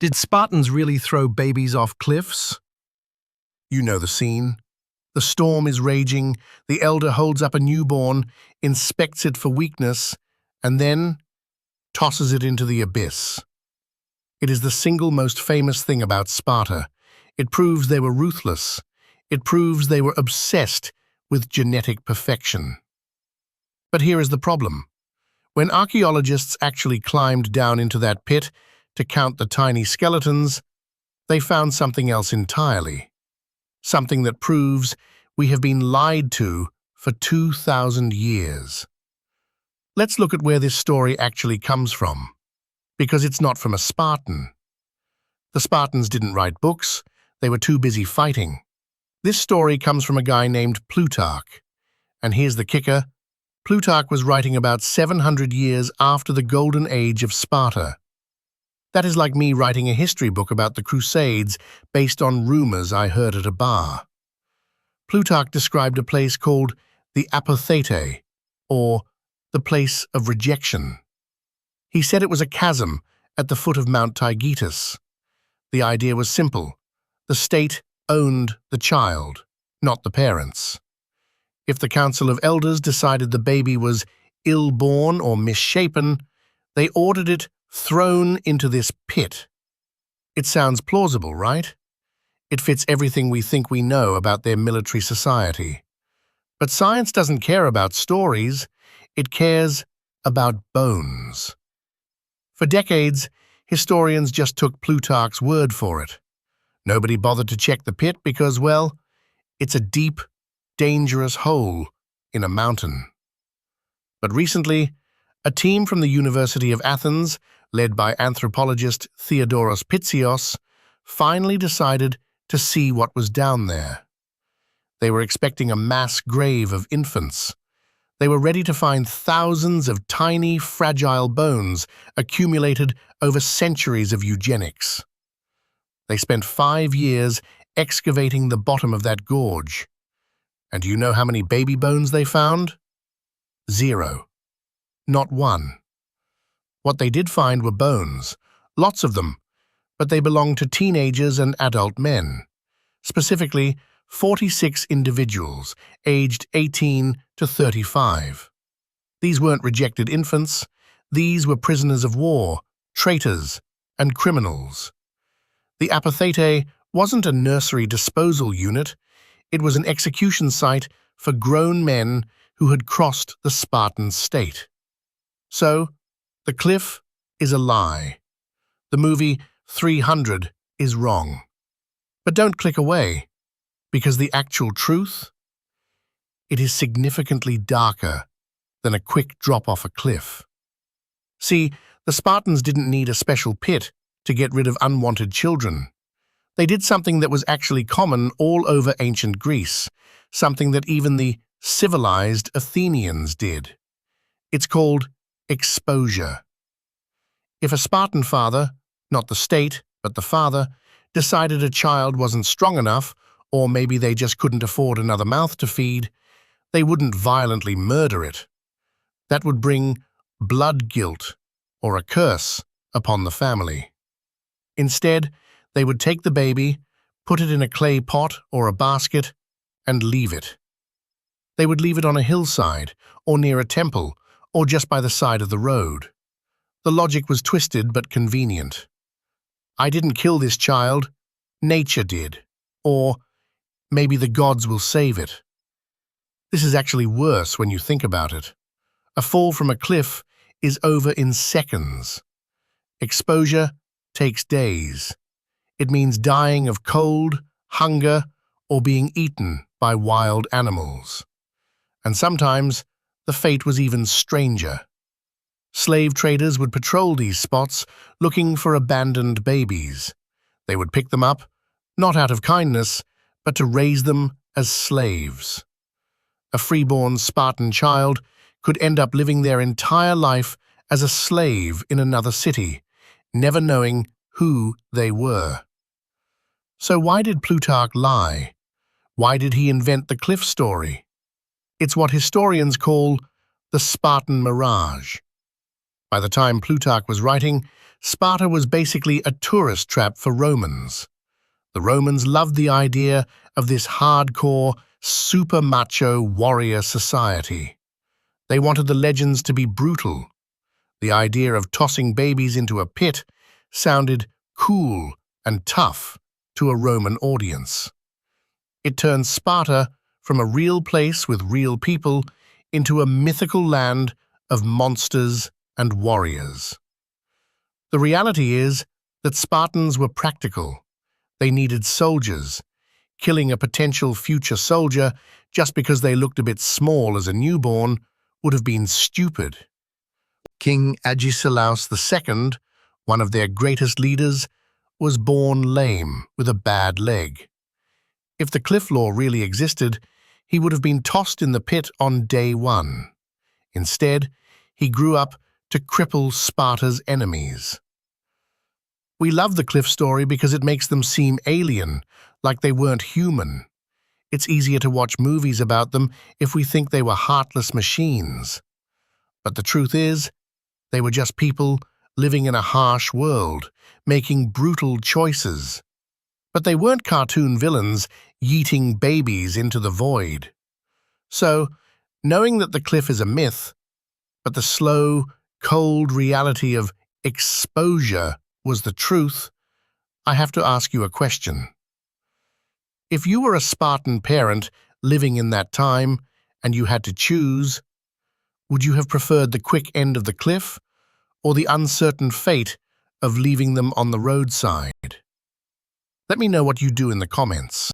Did Spartans really throw babies off cliffs? You know the scene. The storm is raging, the elder holds up a newborn, inspects it for weakness, and then tosses it into the abyss. It is the single most famous thing about Sparta. It proves they were ruthless. It proves they were obsessed with genetic perfection. But here is the problem. When archaeologists actually climbed down into that pit to count the tiny skeletons, they found something else entirely. Something that proves we have been lied to for 2,000 years. Let's look at where this story actually comes from, because it's not from a Spartan. The Spartans didn't write books, they were too busy fighting. This story comes from a guy named Plutarch. And here's the kicker, Plutarch was writing about 700 years after the golden age of Sparta. That is like me writing a history book about the Crusades based on rumors I heard at a bar. Plutarch described a place called the Apothetae, or the place of rejection. He said it was a chasm at the foot of Mount Taygetus. The idea was simple. The state owned the child, not the parents. If the Council of Elders decided the baby was ill-born or misshapen, they ordered it thrown into this pit. It sounds plausible, right? It fits everything we think we know about their military society. But science doesn't care about stories, it cares about bones. For decades, historians just took Plutarch's word for it. Nobody bothered to check the pit because, well, it's a deep, dangerous hole in a mountain. But recently, a team from the University of Athens, led by anthropologist Theodoros Pitzios, finally decided to see what was down there. They were expecting a mass grave of infants. They were ready to find thousands of tiny, fragile bones accumulated over centuries of eugenics. They spent 5 years excavating the bottom of that gorge. And do you know how many baby bones they found? 0. Not one. What they did find were bones, lots of them, but they belonged to teenagers and adult men, specifically 46 individuals, aged 18 to 35. These weren't rejected infants, these were prisoners of war, traitors, and criminals. The Apothetae wasn't a nursery disposal unit, it was an execution site for grown men who had crossed the Spartan state. So, the cliff is a lie. The movie 300 is wrong. But don't click away, because the actual truth? It is significantly darker than a quick drop off a cliff. See, the Spartans didn't need a special pit to get rid of unwanted children. They did something that was actually common all over ancient Greece, something that even the civilized Athenians did. It's called exposure. If a Spartan father, not the state, but the father, decided a child wasn't strong enough, or maybe they just couldn't afford another mouth to feed, they wouldn't violently murder it. That would bring blood guilt, or a curse, upon the family. Instead, they would take the baby, put it in a clay pot or a basket, and leave it. They would leave it on a hillside, or near a temple, or just by the side of the road. The logic was twisted but convenient. I didn't kill this child, nature did. Or, maybe the gods will save it. This is actually worse when you think about it. A fall from a cliff is over in seconds. Exposure takes days. It means dying of cold, hunger, or being eaten by wild animals. And sometimes, the fate was even stranger. Slave traders would patrol these spots looking for abandoned babies. They would pick them up, not out of kindness, but to raise them as slaves. A freeborn Spartan child could end up living their entire life as a slave in another city, never knowing who they were. So why did Plutarch lie? Why did he invent the cliff story? It's what historians call the Spartan Mirage. By the time Plutarch was writing, Sparta was basically a tourist trap for Romans. The Romans loved the idea of this hardcore, super macho warrior society. They wanted the legends to be brutal. The idea of tossing babies into a pit sounded cool and tough to a Roman audience. It turned Sparta from a real place with real people into a mythical land of monsters and warriors. The reality is that Spartans were practical. They needed soldiers. Killing a potential future soldier just because they looked a bit small as a newborn would have been stupid. King Agesilaus II, one of their greatest leaders, was born lame with a bad leg. If the cliff law really existed, he would have been tossed in the pit on day one. Instead, he grew up to cripple Sparta's enemies. We love the cliff story because it makes them seem alien, like they weren't human. It's easier to watch movies about them if we think they were heartless machines. But the truth is, they were just people living in a harsh world, making brutal choices. But they weren't cartoon villains yeeting babies into the void. So, knowing that the cliff is a myth, but the slow, cold reality of exposure was the truth, I have to ask you a question. If you were a Spartan parent living in that time and you had to choose, would you have preferred the quick end of the cliff or the uncertain fate of leaving them on the roadside? Let me know what you do in the comments.